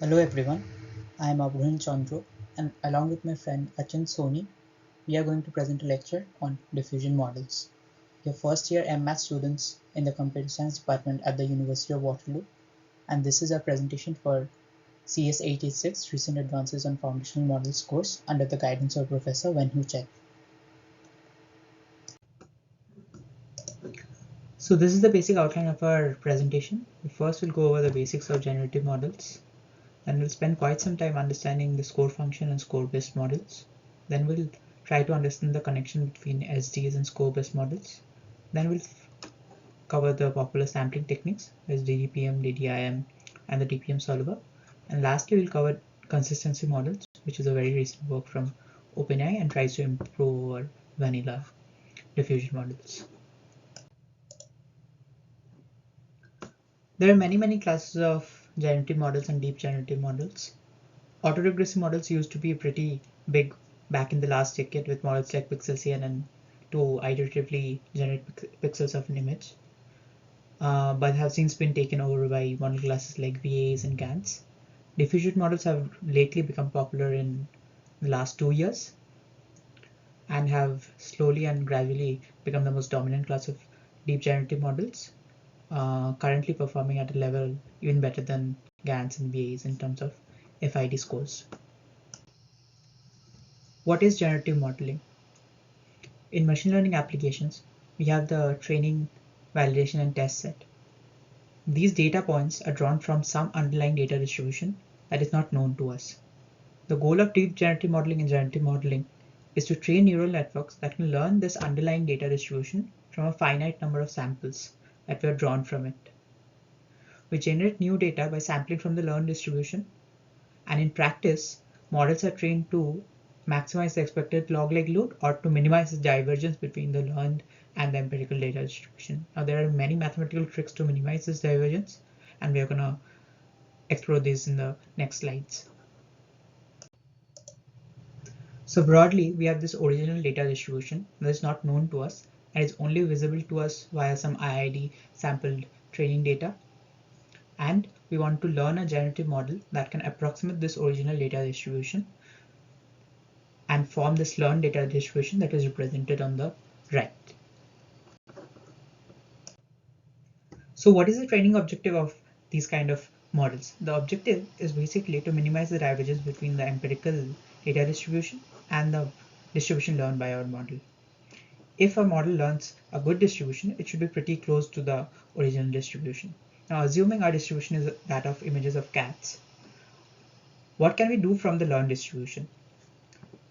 Hello everyone, I am Abhuran Chandru and along with my friend Achin Soni, we are going to present a lecture on diffusion models. We are first year MMath students in the Computer Science department at the University of Waterloo, and this is our presentation for CS886 Recent Advances on Foundational Models course under the guidance of Professor Wenhu Chen. So this is the basic outline of our presentation. First we'll go over the basics of generative models. Then we'll spend quite some time understanding the score function and score-based models. Then we'll try to understand the connection between SDs and score-based models. Then we'll cover the popular sampling techniques as DDPM, DDIM, and the DPM solver. And lastly, we'll cover consistency models, which is a very recent work from OpenAI and tries to improve our vanilla diffusion models. There are many classes of generative models and deep generative models. Autoregressive models used to be pretty big back in the last decade with models like pixel CNN to iteratively generate pixels of an image, but have since been taken over by model classes like VAs and GANs. Diffusion models have lately become popular in the last 2 years and have slowly and gradually become the most dominant class of deep generative models, currently performing at a level even better than GANs and VAs in terms of FID scores. What is generative modeling? In machine learning applications, we have the training, validation, and test set. These data points are drawn from some underlying data distribution that is not known to us. The goal of deep generative modeling and generative modeling is to train neural networks that can learn this underlying data distribution from a finite number of samples that were drawn from it. We generate new data by sampling from the learned distribution, and in practice, models are trained to maximize the expected log likelihood or to minimize the divergence between the learned and the empirical data distribution. Now, there are many mathematical tricks to minimize this divergence, and we are going to explore these in the next slides. So broadly, we have this original data distribution that is not known to us and is only visible to us via some IID sampled training data. And we want to learn a generative model that can approximate this original data distribution and form this learned data distribution that is represented on the right. So what is the training objective of these kind of models? The objective is basically to minimize the divergence between the empirical data distribution and the distribution learned by our model. If a model learns a good distribution, it should be pretty close to the original distribution. Now, assuming our distribution is that of images of cats, what can we do from the learned distribution?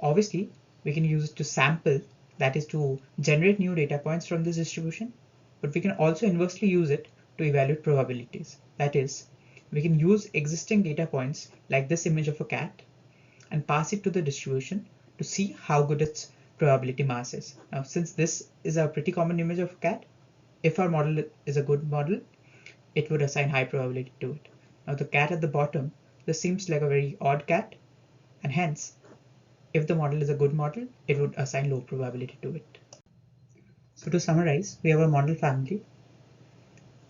Obviously, we can use it to sample, that is to generate new data points from this distribution, but we can also inversely use it to evaluate probabilities. That is, we can use existing data points like this image of a cat and pass it to the distribution to see how good its probability mass is. Now, since this is a pretty common image of a cat, if our model is a good model, it would assign high probability to it. Now, the cat at the bottom, this seems like a very odd cat, and hence, if the model is a good model, it would assign low probability to it. So to summarize, we have a model family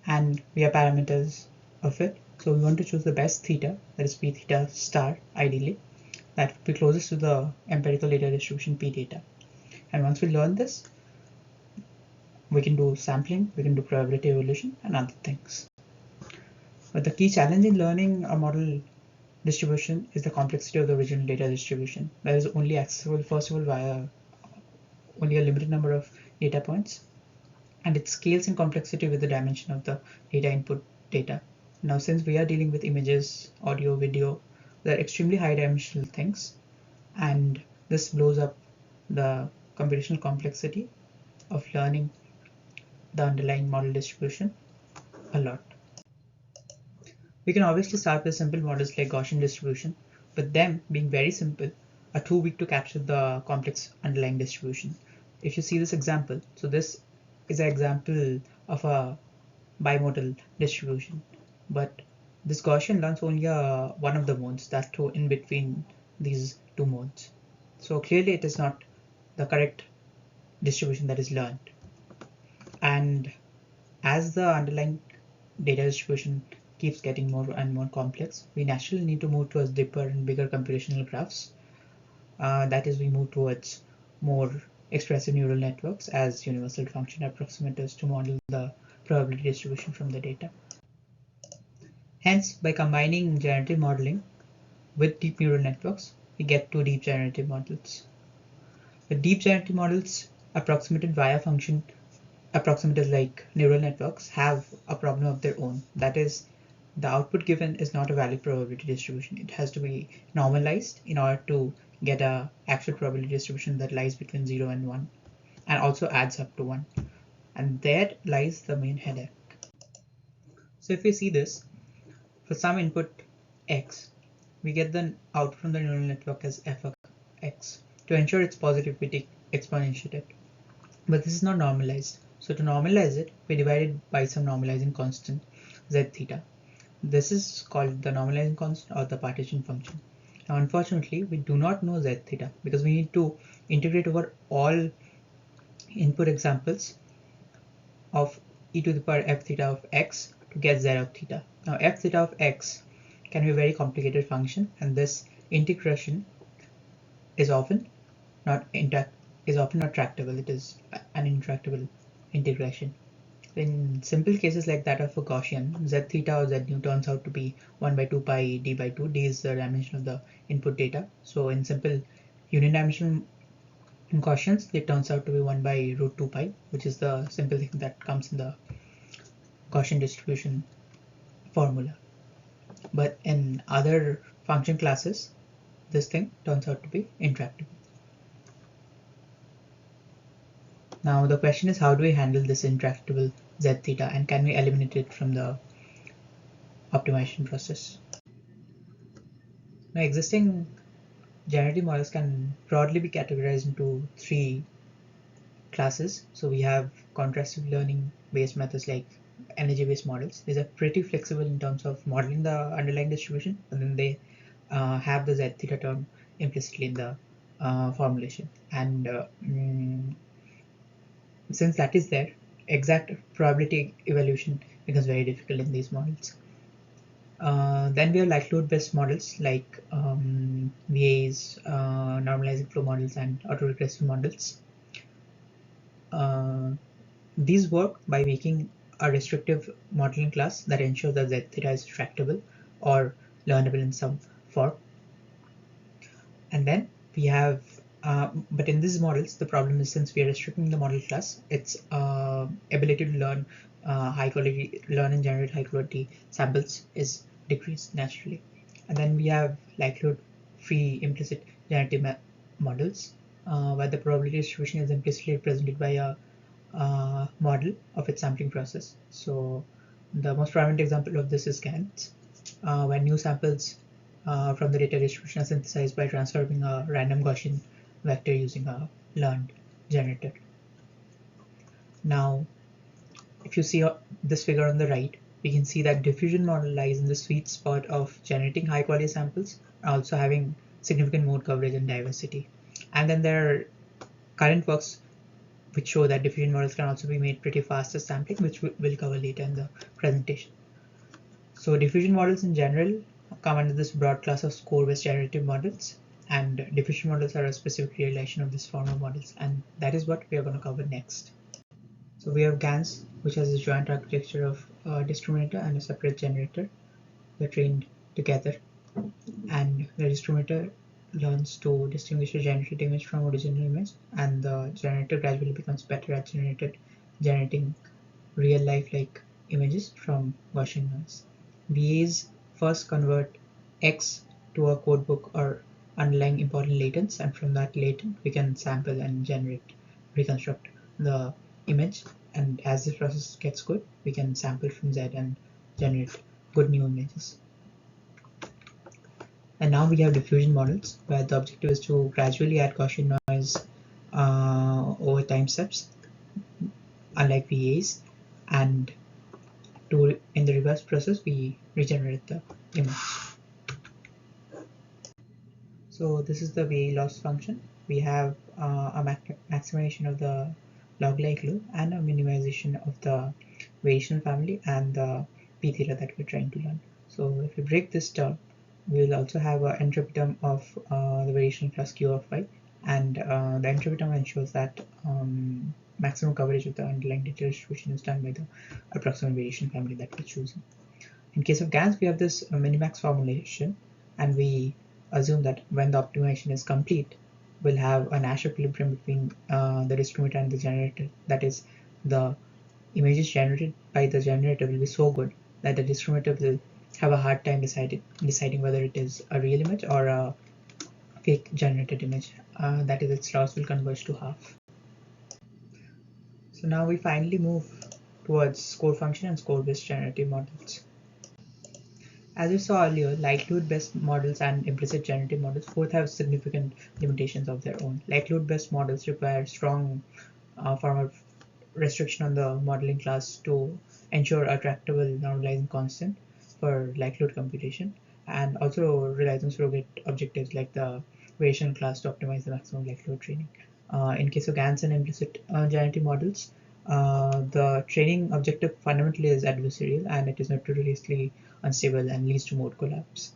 and we have parameters of it. So we want to choose the best theta, that is p theta star ideally, that would be closest to the empirical data distribution p data. And once we learn this, we can do sampling, we can do probability evolution and other things. But the key challenge in learning a model distribution is the complexity of the original data distribution that is only accessible first of all via only a limited number of data points, and it scales in complexity with the dimension of the data input data. Now, since we are dealing with images, audio, video, they're extremely high dimensional things, and this blows up the computational complexity of learning the underlying model distribution a lot. We can obviously start with simple models like Gaussian distribution, but them being very simple are too weak to capture the complex underlying distribution. If you see this example, so this is an example of a bimodal distribution, but this Gaussian learns only one of the modes, that's too in between these two modes. So clearly it is not the correct distribution that is learned. And as the underlying data distribution keeps getting more and more complex, we naturally need to move towards deeper and bigger computational graphs. That is, we move towards more expressive neural networks as universal function approximators to model the probability distribution from the data. Hence, by combining generative modeling with deep neural networks, we get to deep generative models. The deep generative models approximated via function approximators like neural networks have a problem of their own. That is, the output given is not a valid probability distribution. It has to be normalized in order to get a actual probability distribution that lies between 0 and 1 and also adds up to 1. And there lies the main headache. So if we see this, for some input x, we get the output from the neural network as f of x. To ensure it's positive, we take exponentiate it. But this is not normalized. So to normalize it, we divide it by some normalizing constant, z theta. This is called the normalizing constant or the partition function. Now, unfortunately, we do not know z theta because we need to integrate over all input examples of e to the power f theta of x to get z of theta. Now, f theta of x can be a very complicated function, and this integration is often not tractable. It is an intractable integration. In simple cases like that of a Gaussian, z theta or z nu turns out to be 1 by 2 pi d by 2. D is the dimension of the input data. So in simple unidimensional Gaussians, it turns out to be 1 by root 2 pi, which is the simple thing that comes in the Gaussian distribution formula. But in other function classes, this thing turns out to be intractable. Now the question is, how do we handle this intractable z theta, and can we eliminate it from the optimization process? Now, existing generative models can broadly be categorized into 3 classes. So we have contrastive learning based methods like energy based models. These are pretty flexible in terms of modeling the underlying distribution, and then they have the z theta term implicitly in the formulation. And since that is there, exact probability evaluation becomes very difficult in these models. Then we have likelihood based models like VAs, normalizing flow models, and autoregressive models. These work by making a restrictive modeling class that ensures that z theta is tractable or learnable in some form. And then we have, but in these models, the problem is, since we are restricting the model class, its ability to learn and generate high quality samples is decreased naturally. And then we have likelihood free implicit generative models, where the probability distribution is implicitly represented by a model of its sampling process. So the most prominent example of this is GANs, where new samples from the data distribution are synthesized by transforming a random Gaussian vector using a learned generator. Now, if you see this figure on the right, we can see that diffusion model lies in the sweet spot of generating high quality samples, also having significant mode coverage and diversity. And then there are current works which show that diffusion models can also be made pretty fast at sampling, which we'll cover later in the presentation. So diffusion models in general come under this broad class of score-based generative models, and diffusion models are a specific realization of this form of models, and that is what we are going to cover next. So we have GANs, which has a joint architecture of a discriminator and a separate generator. They're trained together, and the discriminator learns to distinguish a generated image from original image, and the generator gradually becomes better at generating real life like images from Gaussian noise. VAs first convert X to a codebook or underlying important latents, and from that latent we can sample and reconstruct the image, and as this process gets good, we can sample from Z and generate good new images. And now we have diffusion models, where the objective is to gradually add Gaussian noise over time steps, unlike VAs, and in the reverse process we regenerate the image. So this is the VA loss function. We have a maximization of the log likelihood and a minimization of the variational family and the p theta that we're trying to learn. So if we break this term, we'll also have an entropy term of the variation plus q of y, and the entropy term ensures that maximum coverage of the underlying data distribution is done by the approximate variation family that we're choosing. In case of GANs, we have this minimax formulation, and we assume that when the optimization is complete, we'll have a Nash equilibrium between the distributor and the generator. That is, the images generated by the generator will be so good that the distributor will have a hard time deciding whether it is a real image or a fake generated image. That is, its loss will converge to half. So now we finally move towards score function and score-based generative models. As we saw earlier, likelihood-based models and implicit generative models both have significant limitations of their own. Likelihood-based models require strong form of restriction on the modeling class to ensure a tractable normalizing constant for likelihood computation, and also relies on surrogate objectives like the variation class to optimize the maximum likelihood training. In case of GANs and implicit generative models, the training objective fundamentally is adversarial, and it is notoriously unstable and leads to mode collapse.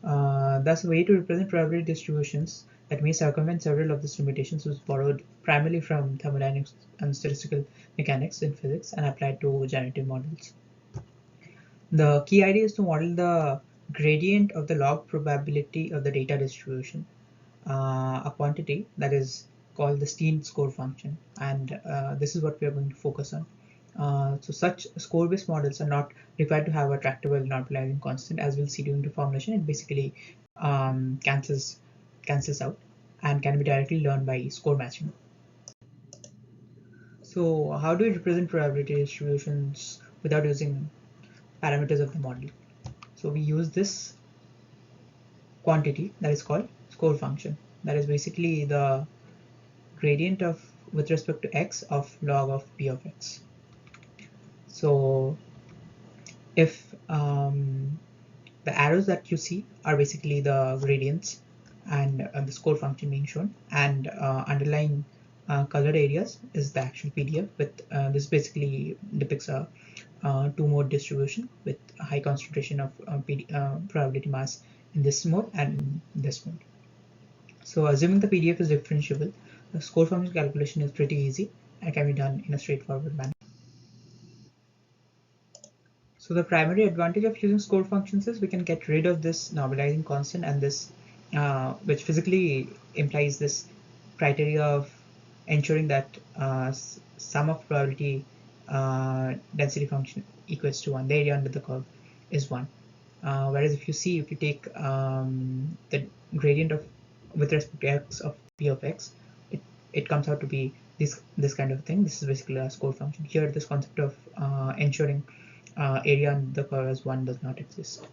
Thus, a way to represent probability distributions that may circumvent several of these limitations was borrowed primarily from thermodynamics and statistical mechanics in physics and applied to generative models. The key idea is to model the gradient of the log probability of the data distribution, a quantity that is called the Steen score function, and this is what we are going to focus on. So such score-based models are not required to have a tractable normalizing constant, as we'll see during the formulation. It basically cancels out and can be directly learned by score matching. So how do we represent probability distributions without using parameters of the model? So we use this quantity that is called score function. That is basically the gradient of with respect to x of log of p of x. So if the arrows that you see are basically the gradients and the score function being shown, and underlying colored areas is the actual PDF. With this basically depicts a two-mode distribution with a high concentration of probability mass in this mode and this mode. So assuming the PDF is differentiable, the score function calculation is pretty easy and can be done in a straightforward manner. So the primary advantage of using score functions is we can get rid of this normalizing constant and this, which physically implies this criteria of ensuring that sum of probability density function equals to 1. The area under the curve is 1. Whereas if you take the gradient of with respect to x of p of x, it comes out to be this kind of thing. This is basically a score function. Here, this concept of ensuring area under the curve as 1 does not exist.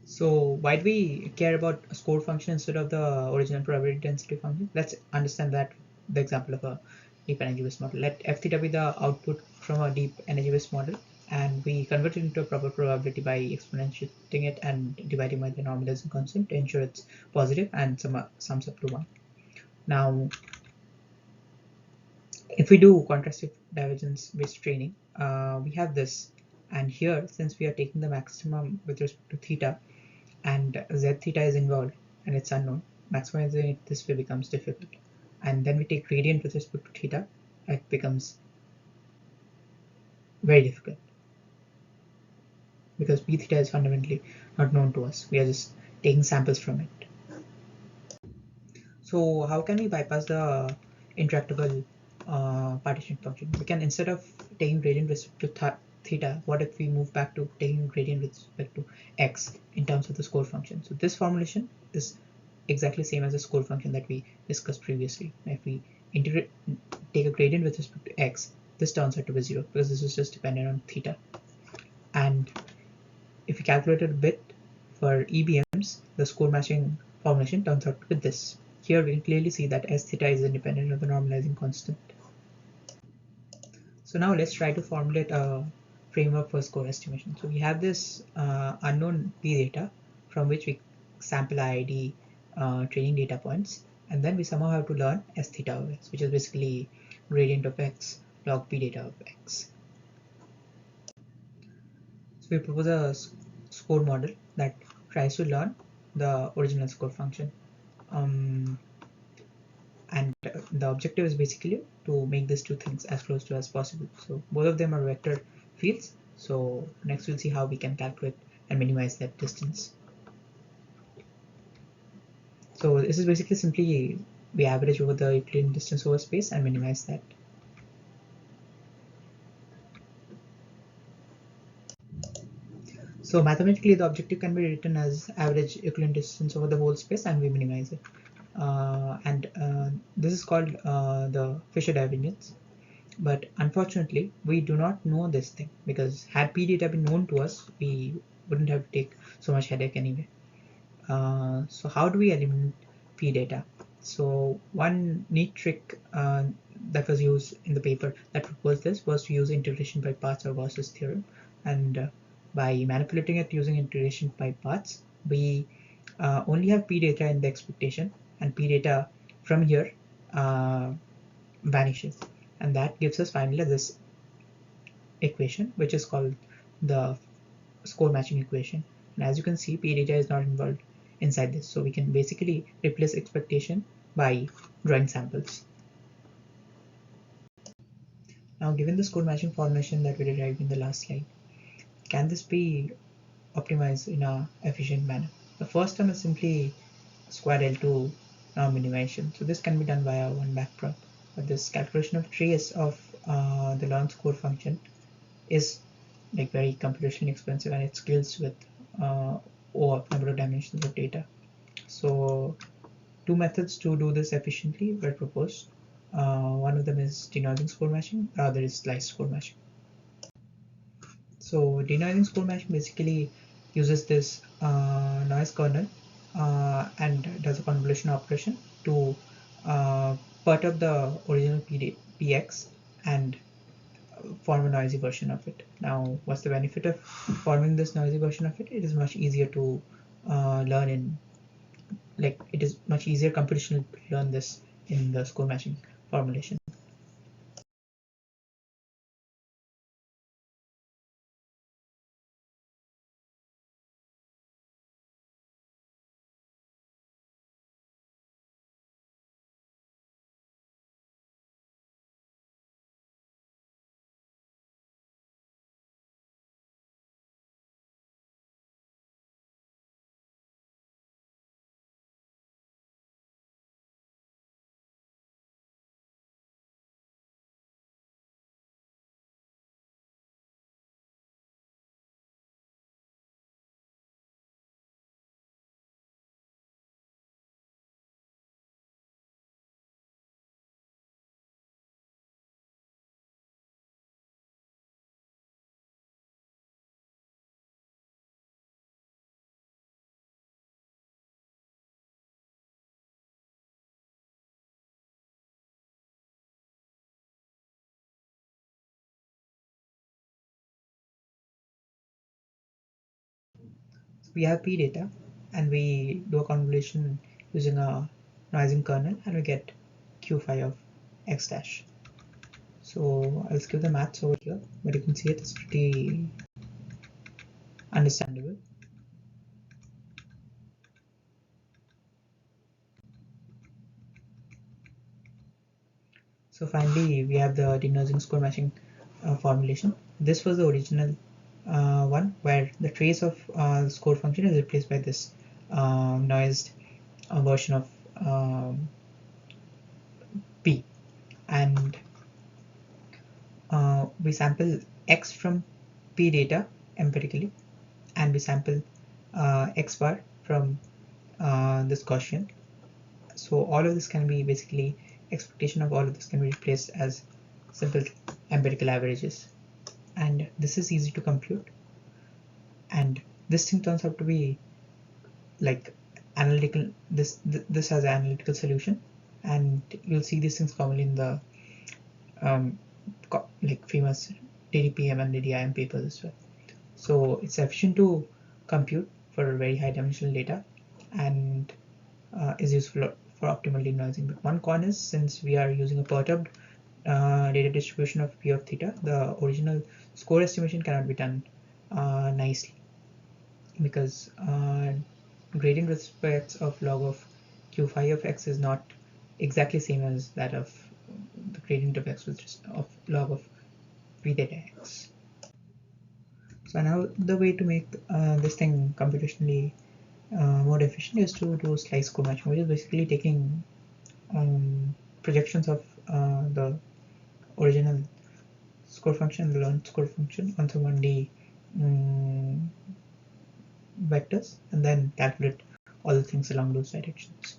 So why do we care about a score function instead of the original probability density function? Let's understand that the example of a deep energy based model. Let f theta be the output from a deep energy based model, and we convert it into a proper probability by exponentiating it and dividing by the normalizing constant to ensure it's positive and sums up to 1. Now, if we do contrastive divergence based training, we have this, and here, since we are taking the maximum with respect to theta and z theta is involved and it's unknown, maximizing it this way becomes difficult. And then we take gradient with respect to theta, it becomes very difficult because p theta is fundamentally not known to us. We are just taking samples from it. So how can we bypass the intractable partition function? We can, instead of taking gradient with respect to theta, what if we move back to taking gradient with respect to x in terms of the score function? So this formulation is exactly the same as the score function that we discussed previously. If we take a gradient with respect to x, this turns out to be 0 because this is just dependent on theta. And if we calculate it a bit for EBMs, the score matching formulation turns out to be this. Here we can clearly see that s theta is independent of the normalizing constant. So now let's try to formulate a framework for score estimation. So we have this unknown p data from which we sample ID training data points, and then we somehow have to learn s theta of x, which is basically gradient of x log p data of x. we propose a score model that tries to learn the original score function. And the objective is basically to make these two things as close to as possible. So both of them are vector fields. So next we'll see how we can calculate and minimize that distance. So this is basically simply we average over the Euclidean distance over space and minimize that. So mathematically the objective can be written as average Euclidean distance over the whole space and we minimize it. This is called the Fisher divergence. But unfortunately, we do not know this thing because had p data been known to us, we wouldn't have to take so much headache anyway. So how do we eliminate p data? So one neat trick that was used in the paper that proposed this was to use integration by parts or Gauss's theorem, and by manipulating it using integration by parts, we only have p data in the expectation, and p data from here vanishes, and that gives us finally this equation, which is called the score matching equation. And as you can see, p data is not involved inside this, so we can basically replace expectation by drawing samples. Now, given the score matching formulation that we derived in the last slide, can this be optimized in a efficient manner? The first term is simply square L2 norm minimization, so this can be done via one backprop. But this calculation of trace of the learn score function is like very computationally expensive, and it scales with over number of dimensions of data. So two methods to do this efficiently were proposed. One of them is denoising score matching, the other is slice score matching. So denoising score matching basically uses this noise kernel and does a convolution operation to perturb the original PX and form a noisy version of it. Now, what's the benefit of forming this noisy version of it? It is much easier to learn in, like, it is much easier computationally to learn this in the score matching formulation. So we have P data and we do a convolution using a noising kernel and we get Q phi of x dash. So I'll skip the maths over here, but you can see it's pretty understandable. So finally, we have the denoising score matching formulation. This was the original one where the trace of the score function is replaced by this noised version of P, and we sample X from P data empirically, and we sample X bar from this Gaussian. So all of this can be basically expectation of all of this can be replaced as simple empirical averages, and this is easy to compute, and this thing turns out to be like analytical. This has an analytical solution, and you'll see these things commonly in the like famous DDPM and DDIM papers as well. So it's efficient to compute for very high dimensional data and is useful for optimal denoising. But one con is, since we are using a perturbed data distribution of P of theta, the original score estimation cannot be done nicely, because gradient respects of log of q5 of x is not exactly same as that of the gradient of x of log of p theta x. So now the way to make this thing computationally more efficient is to do slice score matching, which is basically taking projections of the original score function, the learned score function on some 1D vectors, and then calculate all the things along those directions.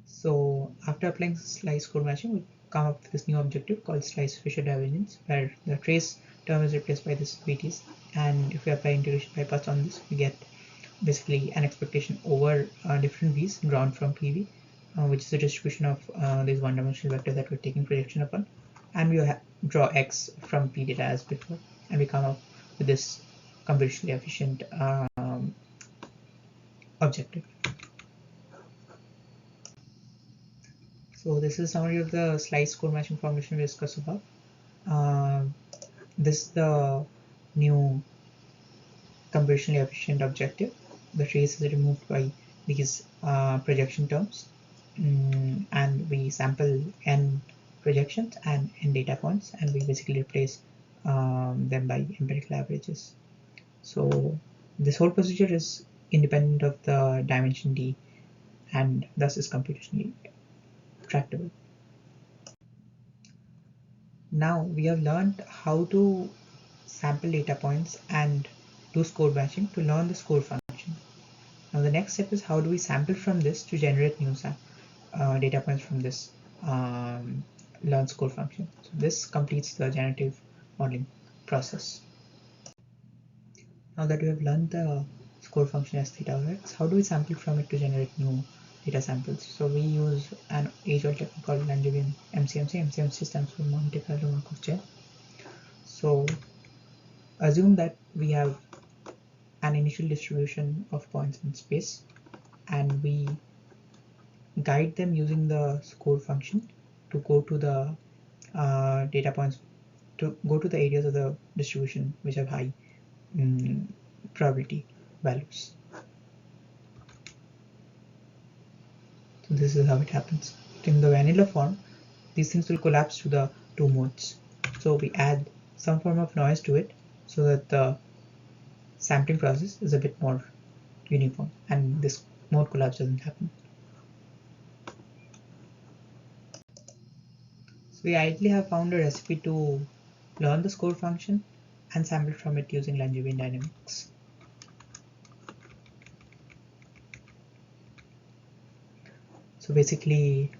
So after applying slice score matching, we come up with this new objective called slice Fisher divergence, where the trace term is replaced by this VTs, and if we apply integration by parts on this, we get basically an expectation over different v's drawn from PV, which is the distribution of these one-dimensional vectors that we're taking projection upon, and we draw x from P data as before, and we come up with this computationally efficient objective. So this is a summary of the slice score matching formulation we discussed above. This is the new computationally efficient objective. The trace is removed by these projection terms, and we sample n projections and n data points, and we basically replace them by empirical averages. So this whole procedure is independent of the dimension d, and thus is computationally tractable. Now we have learned how to sample data points and do score matching to learn the score function. Now the next step is how do we sample from this to generate new data points from this learn score function. So this completes the generative modeling process. Now that we have learned the score function as theta of x, how do we sample from it to generate new data samples? So we use an age-old technique called Langevin MCMC. MCMC stands for Monte Carlo Markov chain. So assume that we have an initial distribution of points in space, and we guide them using the score function to go to the data points, to go to the areas of the distribution which have high probability values. So this is how it happens. In the vanilla form, these things will collapse to the two modes. So we add some form of noise to it so that the sampling process is a bit more uniform and this mode collapse doesn't happen. So we ideally have found a recipe to learn the score function and sample from it using Langevin dynamics. So basically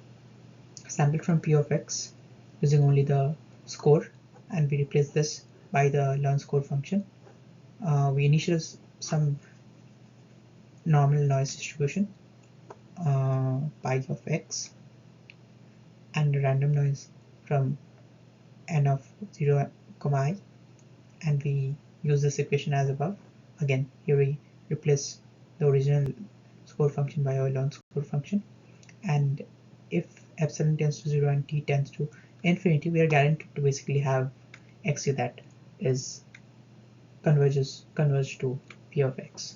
sample from P of x using only the score, and we replace this by the learn score function. We initialize some normal noise distribution pi of x and random noise from n of 0, I, and we use this equation as above. Again, here we replace the original score function by our learn score function, and if epsilon tends to 0 and t tends to infinity, we are guaranteed to basically have xu that is converge to p of x.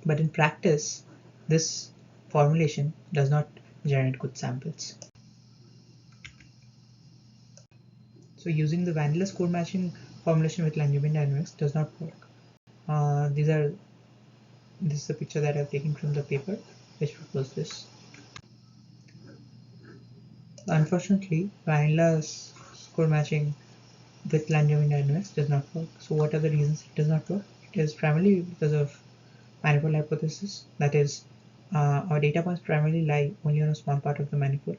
But in practice, this formulation does not generate good samples. So using the vanilla score matching formulation with Langevin dynamics does not work. This is a picture that I've taken from the paper which proposed this. Unfortunately, vanilla score matching with Langevin dynamics does not work. So what are the reasons it does not work? It is primarily because of manifold hypothesis. That is, our data points primarily lie only on a small part of the manifold.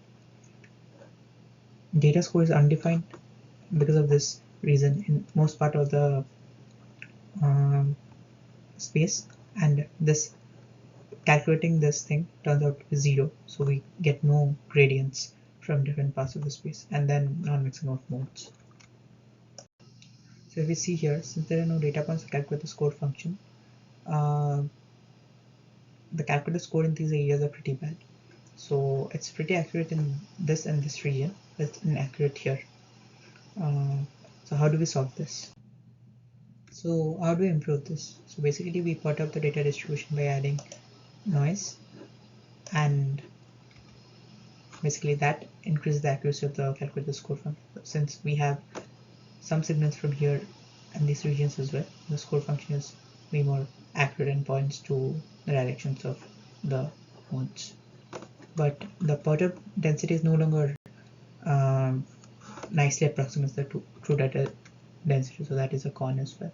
Data score is undefined because of this reason in most part of the space, and this calculating this thing turns out to be 0, so we get no gradients from different parts of the space, and then non-mixing of modes. So if we see here, since there are no data points to calculate the score function, the calculated score in these areas are pretty bad. So it's pretty accurate in this and this region, but it's inaccurate here. So how do we solve this? So how do we improve this? So basically we perturb the data distribution by adding noise, and basically that increases the accuracy of the calculated score function. Since we have some signals from here and these regions as well, the score function is way more accurate and points to the directions of the modes. But the perturb density is no longer nicely approximates the true data density, so that is a con as well.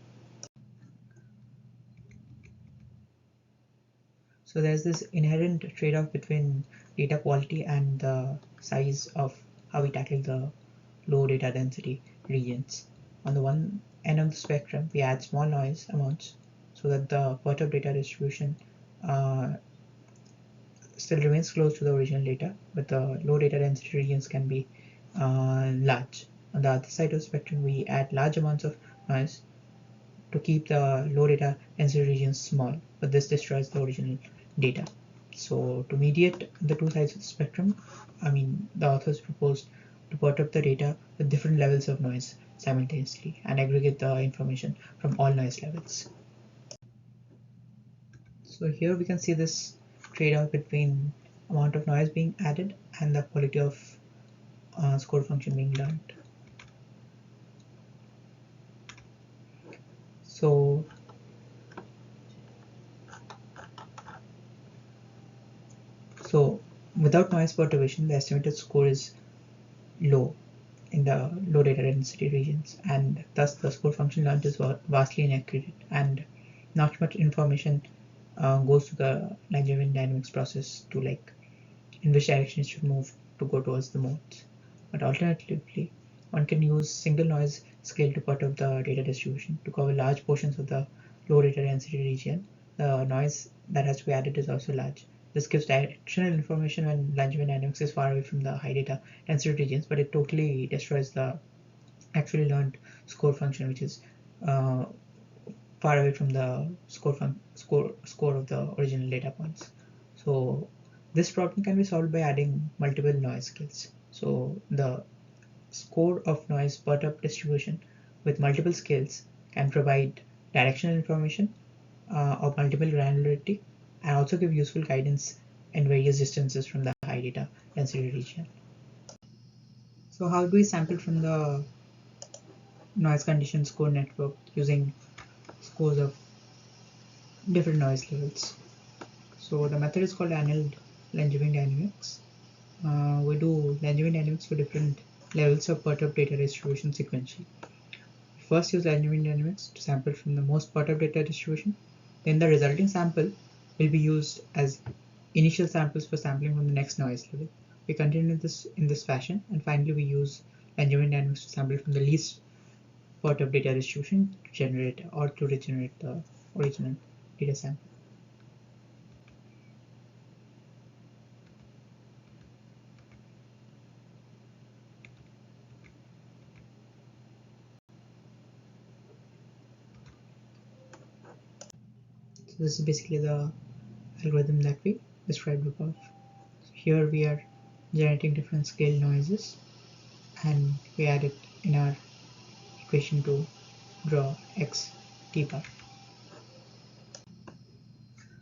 So there's this inherent trade-off between data quality and the size of how we tackle the low data density regions. On the one end of the spectrum, we add small noise amounts so that the perturbed data distribution still remains close to the original data, but the low data density regions can be large. On the other side of the spectrum, we add large amounts of noise to keep the low data density regions small, but this destroys the original data. So to mediate the two sides of the spectrum, the authors proposed to perturb the data with different levels of noise simultaneously and aggregate the information from all noise levels. So here we can see this trade-off between amount of noise being added and the quality of score function being learned. So without noise perturbation, the estimated score is low in the low data density regions, and thus the score function learned is vastly inaccurate, and not much information goes to the Langevin dynamics process to in which direction it should move to go towards the modes. But alternatively, one can use single noise scale to perturb the data distribution to cover large portions of the low data density region. The noise that has to be added is also large. This gives directional information when Langevin dynamics is far away from the high data density regions, but it totally destroys the actually learned score function, which is uh, far away from the score of the original data points. So this problem can be solved by adding multiple noise scales. So the score of noise perturb distribution with multiple scales can provide directional information of multiple granularity and also give useful guidance in various distances from the high data density region. So how do we sample from the noise condition score network using scores of different noise levels? So the method is called annual Langevin dynamics. We do Langevin dynamics for different levels of perturbed data distribution sequentially. We first use Langevin dynamics to sample from the most perturbed data distribution. Then the resulting sample will be used as initial samples for sampling from the next noise level. We continue this in this fashion, and finally we use Langevin dynamics to sample from the least perturbed data distribution to generate or to regenerate the original data sample. So this is basically the algorithm that we described above. So here we are generating different scale noises, and we add it in our equation to draw x t bar.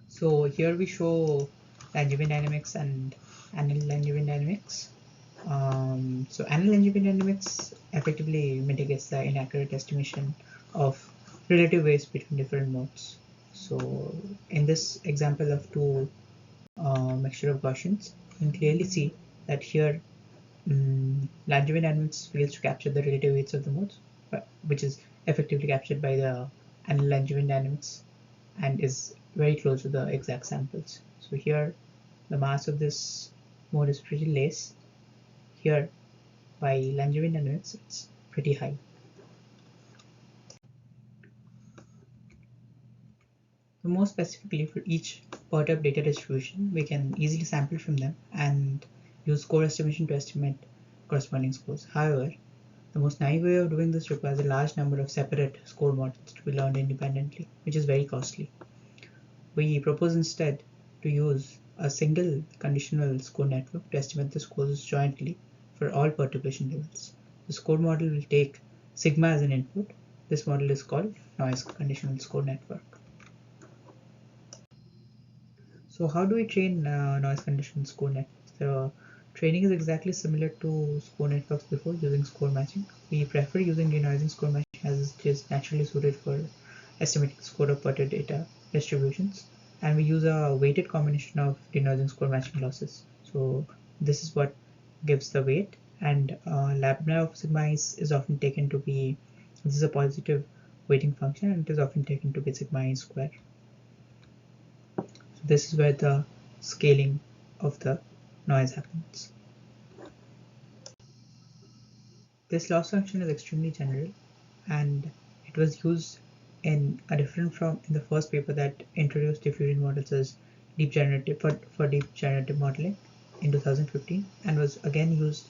So here we show Langevin dynamics and annual Langevin dynamics. So annual Langevin dynamics effectively mitigates the inaccurate estimation of relative weights between different modes. So in this example of two mixture of Gaussians, you can clearly see that here Langevin dynamics fails to capture the relative weights of the modes, which is effectively captured by the annual Langevin dynamics and is very close to the exact samples. So here the mass of this mode is pretty less. Here by Langevin dynamics it's pretty high. So more specifically for each perturbed data distribution, we can easily sample from them and use score estimation to estimate corresponding scores. However, the most naive way of doing this requires a large number of separate score models to be learned independently, which is very costly. We propose instead to use a single conditional score network to estimate the scores jointly for all perturbation levels. The score model will take sigma as an input. This model is called noise conditional score network. So how do we train noise conditional score networks? The training is exactly similar to score networks before, using score matching. We prefer using denoising score matching as it is naturally suited for estimating score of perturbed data distributions, and we use a weighted combination of denoising score matching losses. So this is what gives the weight, and lambda of sigma is often taken to be, this is a positive weighting function, and it is often taken to be sigma I square. So this is where the scaling of the noise happens. This loss function is extremely general, and it was used in a different from in the first paper that introduced diffusion models as deep generative for deep generative modeling in 2015, and was again used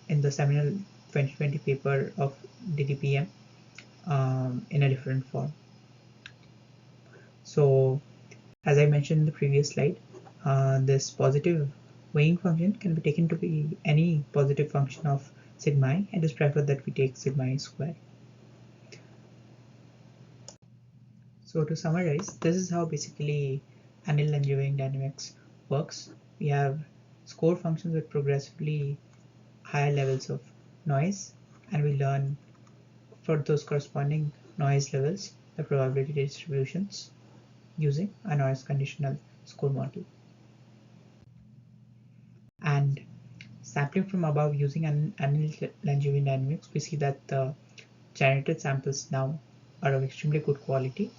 in the seminal 2020 paper of DDPM in a different form. So as I mentioned in the previous slide, this positive weighing function can be taken to be any positive function of sigma I, and it is preferred that we take sigma I square. So to summarize, this is how basically annealed Langevin dynamics works. We have score functions with progressively higher levels of noise, and we learn for those corresponding noise levels the probability distributions using a noise conditional score model. And sampling from above using annealed Langevin dynamics, we see that the generated samples now are of extremely good quality,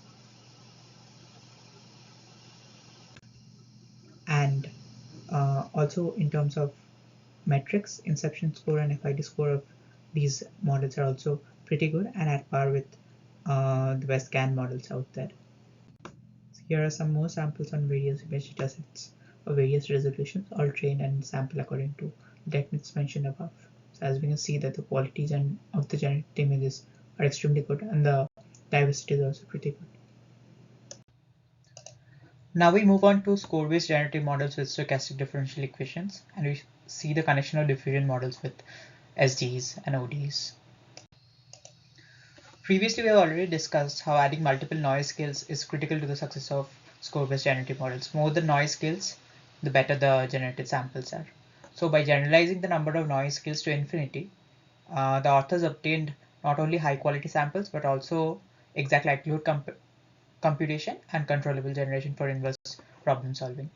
and also in terms of metrics, inception score and FID score of these models are also pretty good and at par with the best GAN models out there. So here are some more samples on various image datasets of various resolutions, all trained and sampled according to the techniques mentioned above. So as we can see that the qualities of the generated images are extremely good, and the diversity is also pretty good. Now we move on to score-based generative models with stochastic differential equations, and we see the connection of diffusion models with SDs and ODs. Previously, we have already discussed how adding multiple noise scales is critical to the success of score-based generative models. More the noise scales, the better the generated samples are. So by generalizing the number of noise scales to infinity, the authors obtained not only high-quality samples, but also exact likelihood computation and controllable generation for inverse problem solving.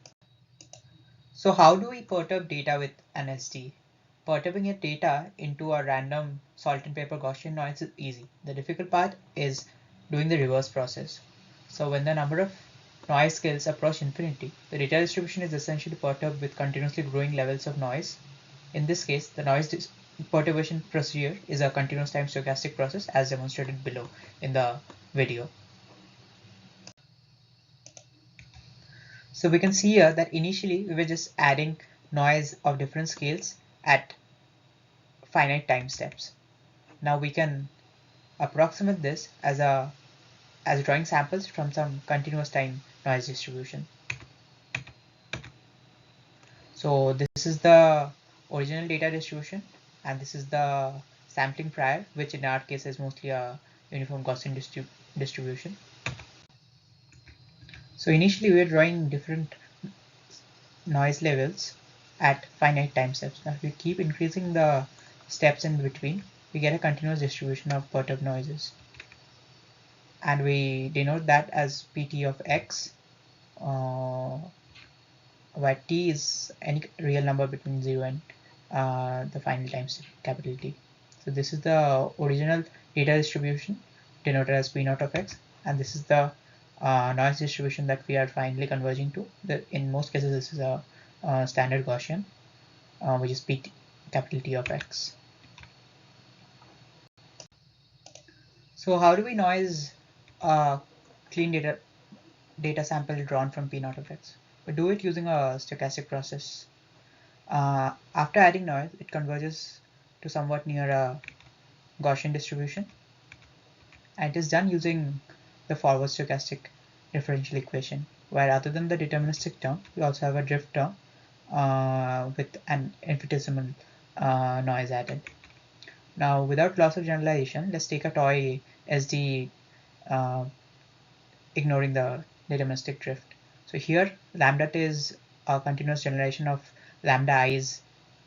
So how do we perturb data with an SD? Perturbing a data into a random salt and pepper Gaussian noise is easy. The difficult part is doing the reverse process. So when the number of noise scales approach infinity, the data distribution is essentially perturbed with continuously growing levels of noise. In this case, the noise perturbation procedure is a continuous time stochastic process as demonstrated below in the video. So we can see here that initially we were just adding noise of different scales at finite time steps. Now we can approximate this as drawing samples from some continuous time noise distribution. So this is the original data distribution, and this is the sampling prior, which in our case is mostly a uniform Gaussian distribution. So initially we are drawing different noise levels at finite time steps. Now if we keep increasing the steps in between, we get a continuous distribution of perturbed noises, and we denote that as pt of x, where t is any real number between 0 and the final time step capital T. So this is the original data distribution denoted as p naught of x, and this is the noise distribution that we are finally converging to. In most cases this is a standard Gaussian, which is pt capital T of x. So how do we noise clean data sample drawn from p naught of x? We do it using a stochastic process. After adding noise, it converges to somewhat near a Gaussian distribution, and it is done using the forward stochastic differential equation, where other than the deterministic term, we also have a drift term with an infinitesimal noise added. Now, without loss of generalization, let's take a toy SD, ignoring the deterministic drift. So here, lambda t is a continuous generalization of lambda i's,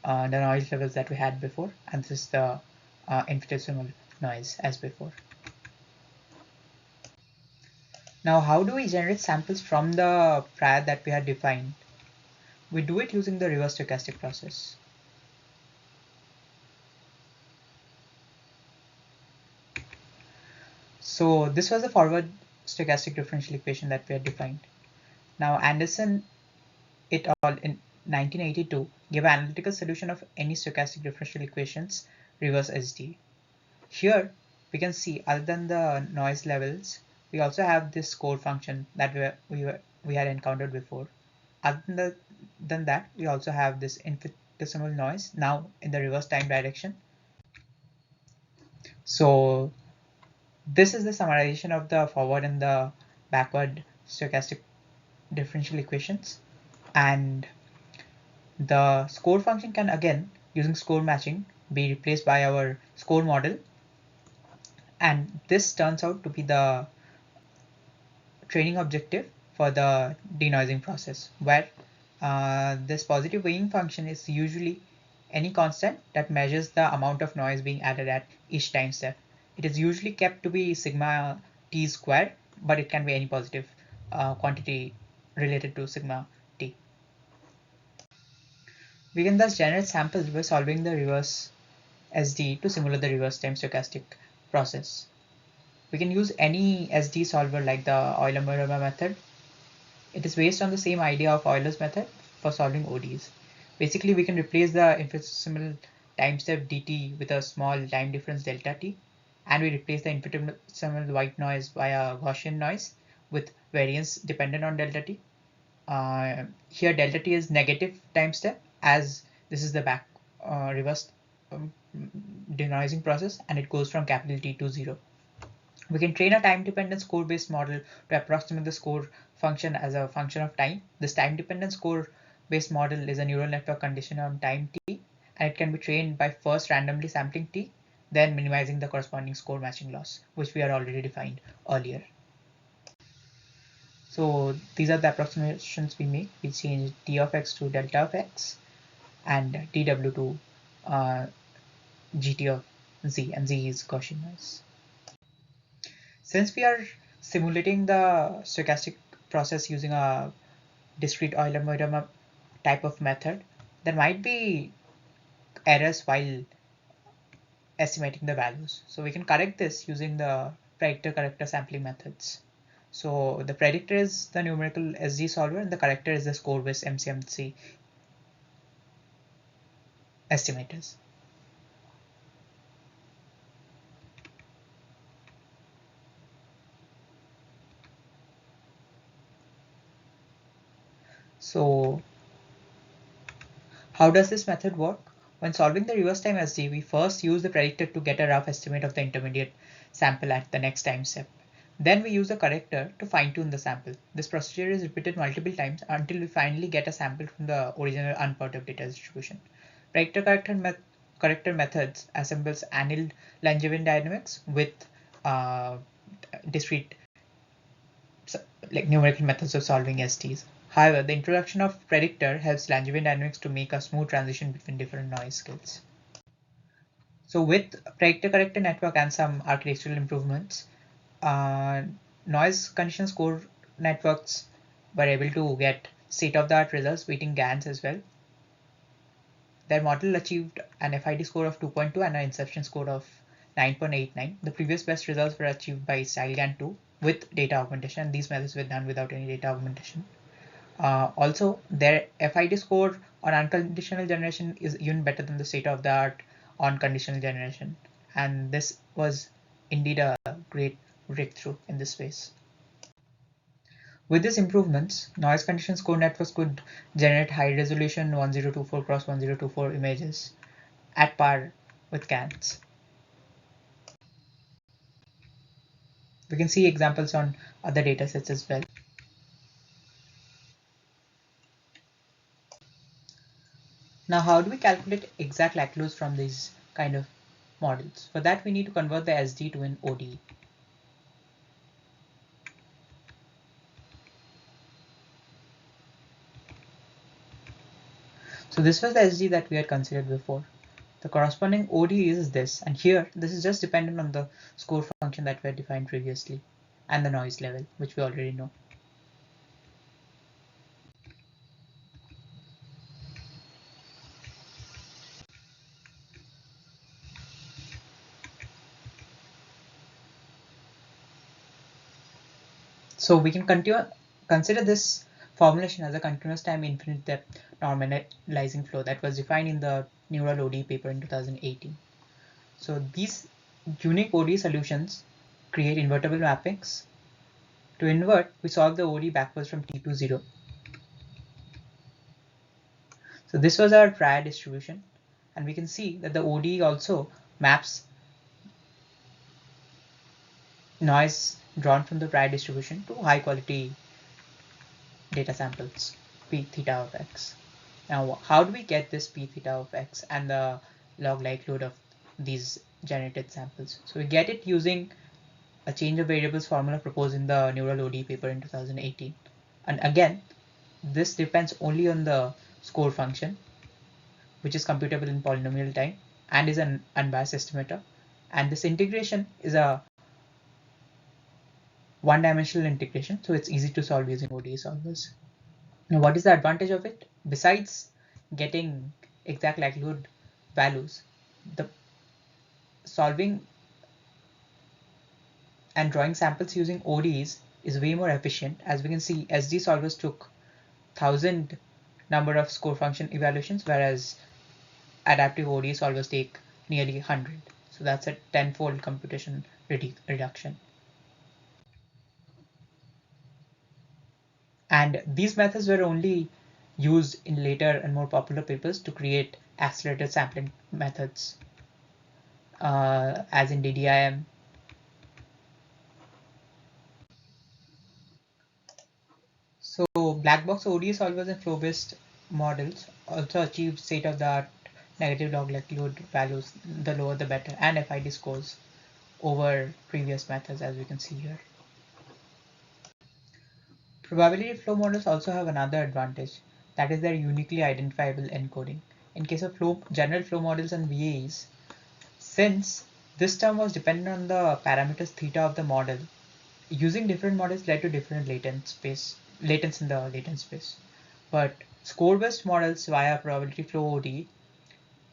the noise levels that we had before, and this is the infinitesimal noise as before. Now, how do we generate samples from the prior that we had defined? We do it using the reverse stochastic process. So this was the forward stochastic differential equation that we had defined. Now Anderson et al. In 1982 gave an analytical solution of any stochastic differential equations reverse SD. Here we can see, other than the noise levels, we also have this score function that we had encountered before. Other than that, we also have this infinitesimal noise now in the reverse time direction. So this is the summarization of the forward and the backward stochastic differential equations, and the score function can, again using score matching, be replaced by our score model, and this turns out to be the training objective for the denoising process, where this positive weighing function is usually any constant that measures the amount of noise being added at each time step. It is usually kept to be sigma t squared, but it can be any positive quantity related to sigma t. We can thus generate samples by solving the reverse SD to simulate the reverse time stochastic process. We can use any SD solver like the Euler-Mortimer method. It is based on the same idea of Euler's method for solving ODEs. Basically, we can replace the infinitesimal time step dt with a small time difference delta t, and we replace the infinitesimal white noise by a Gaussian noise with variance dependent on delta t. Here delta t is negative time step, as this is the back reverse denoising process, and it goes from capital T to 0. We can train a time-dependent score-based model to approximate the score function as a function of time. This time-dependent score-based model is a neural network conditioned on time t, and it can be trained by first randomly sampling t, then minimizing the corresponding score matching loss, which we had already defined earlier. So these are the approximations we make. We change t of x to delta of x and dw to gt of z, and z is Gaussian noise. Since we are simulating the stochastic process using a discrete Euler-Mortimer type of method, there might be errors while estimating the values. So we can correct this using the predictor-corrector sampling methods. So the predictor is the numerical SD solver, and the corrector is the score-based MCMC estimators. So how does this method work? When solving the reverse time SD, we first use the predictor to get a rough estimate of the intermediate sample at the next time step. Then we use the corrector to fine-tune the sample. This procedure is repeated multiple times until we finally get a sample from the original unperturbed data distribution. Predictor-corrector methods assembles annealed Langevin dynamics with discrete like numerical methods of solving STs. However, the introduction of predictor helps Langevin dynamics to make a smooth transition between different noise scales. So with predictor corrector network and some architectural improvements, noise condition score networks were able to get state-of-the-art results beating GANs as well. Their model achieved an FID score of 2.2 and an inception score of 9.89. The previous best results were achieved by StyleGAN2 with data augmentation. These methods were done without any data augmentation. Also, their FID score on unconditional generation is even better than the state-of-the-art on conditional generation. And this was indeed a great breakthrough in this space. With these improvements, noise condition score networks could generate high-resolution 1024 cross 1024 images at par with GANs. We can see examples on other datasets as well. Now, how do we calculate exact Laclos from these kind of models. For that, we need to convert the SD to an ODE. So this was the SD that we had considered before. The corresponding ODE is this, and here this is just dependent on the score function that we had defined previously and the noise level, which we already know. So we can consider this formulation as a continuous time infinite depth normalizing flow that was defined in the neural ODE paper in 2018. So these unique ODE solutions create invertible mappings. To invert, we solve the ODE backwards from T to 0. So this was our prior distribution, and we can see that the ODE also maps noise drawn from the prior distribution to high quality data samples, p theta of x. Now, how do we get this p theta of x and the log likelihood of these generated samples? So we get it using a change of variables formula proposed in the neural ODE paper in 2018. And again, this depends only on the score function, which is computable in polynomial time and is an unbiased estimator. And this integration is a one-dimensional integration, so it's easy to solve using ODE solvers. Now, what is the advantage of it? Besides getting exact likelihood values, the solving and drawing samples using ODEs is way more efficient. As we can see, SD solvers took 1000 number of score function evaluations, whereas adaptive ODE solvers take nearly 100. So that's a tenfold computation reduction. And these methods were only used in later and more popular papers to create accelerated sampling methods, as in DDIM. So black box ODE solvers and flow-based models also achieve state-of-the-art negative log likelihood values, the lower the better, and FID scores over previous methods, as we can see here. Probability flow models also have another advantage, that is their uniquely identifiable encoding. In case of general flow models and VAEs, since this term was dependent on the parameters theta of the model, using different models led to different latents in the latent space. But score-based models via probability flow ODE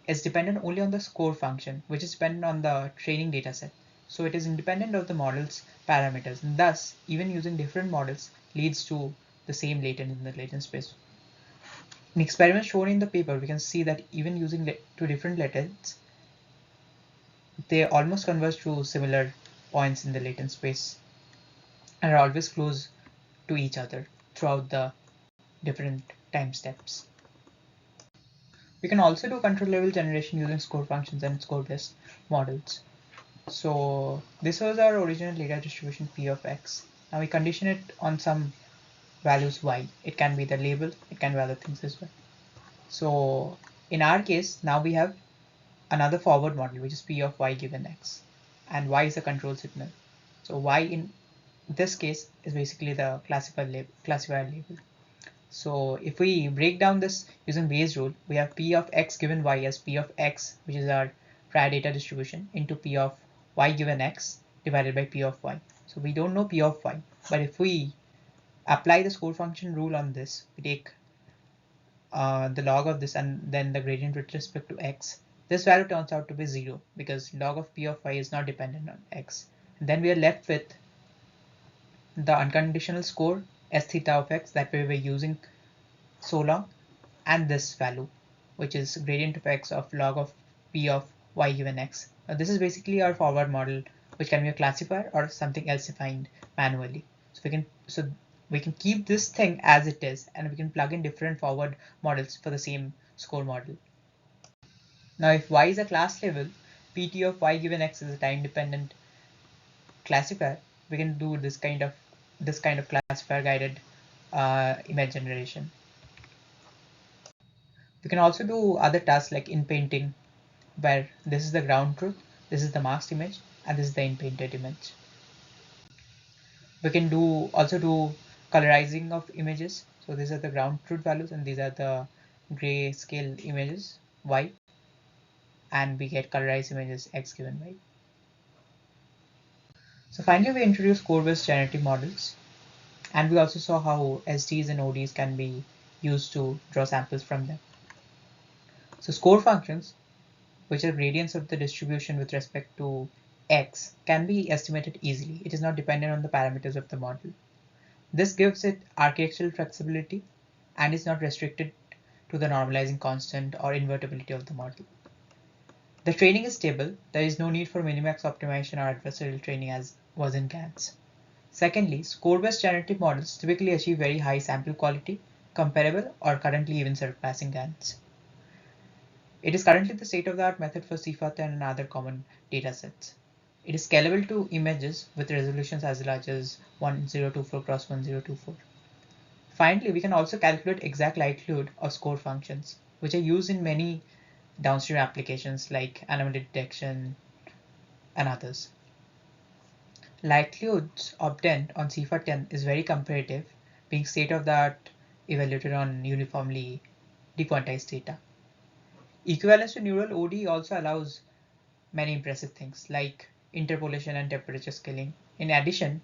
is dependent only on the score function, which is dependent on the training dataset. So it is independent of the model's parameters, and thus even using different models leads to the same latent in the latent space. In experiments shown in the paper, we can see that even using two different latents, they almost converge to similar points in the latent space and are always close to each other throughout the different time steps. We can also do control level generation using score functions and score-based models. So this was our original data distribution P of X. Now we condition it on some values Y. It can be the label, it can be other things as well. So in our case, now we have another forward model, which is P of Y given X, and Y is a control signal. So Y in this case is basically the classifier label. So if we break down this using Bayes rule, we have P of X given Y as P of X, which is our prior data distribution, into P of Y given X divided by P of Y. So we don't know P of Y, but if we apply the score function rule on this, we take the log of this and then the gradient with respect to X. This value turns out to be 0 because log of P of Y is not dependent on X. And then we are left with the unconditional score S theta of X that we were using so long, and this value, which is gradient of X of log of P of Y given X. Now this is basically our forward model, which can be a classifier or something else defined manually. So we can keep this thing as it is, and we can plug in different forward models for the same score model. Now if Y is a class level, PT of Y given X is a time dependent classifier, we can do this kind of classifier guided image generation. We can also do other tasks like in painting, where this is the ground truth. This is the masked image, and this is the in-painted image. We can also do colorizing of images. So these are the ground truth values, and these are the grayscale images, Y, and we get colorized images X given Y. So finally, we introduced score-based generative models, and we also saw how SDs and ODs can be used to draw samples from them. So score functions, which are gradients of the distribution with respect to X, can be estimated easily. It is not dependent on the parameters of the model. This gives it architectural flexibility and is not restricted to the normalizing constant or invertibility of the model. The training is stable. There is no need for minimax optimization or adversarial training as was in GANs. Secondly, score-based generative models typically achieve very high sample quality, comparable or currently even surpassing GANs. It is currently the state-of-the-art method for CFA10 and other common datasets. It is scalable to images with resolutions as large as 1024 cross 1024. Finally, we can also calculate exact likelihood of score functions, which are used in many downstream applications like anomaly detection and others. Likelihoods obtained on CFA10 is very comparative, being state-of-the-art evaluated on uniformly dequantized data. Equivalence to neural OD also allows many impressive things like interpolation and temperature scaling. In addition,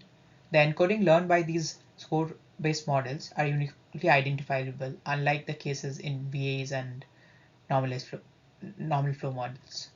the encoding learned by these score-based models are uniquely identifiable, unlike the cases in VAs and normal flow models.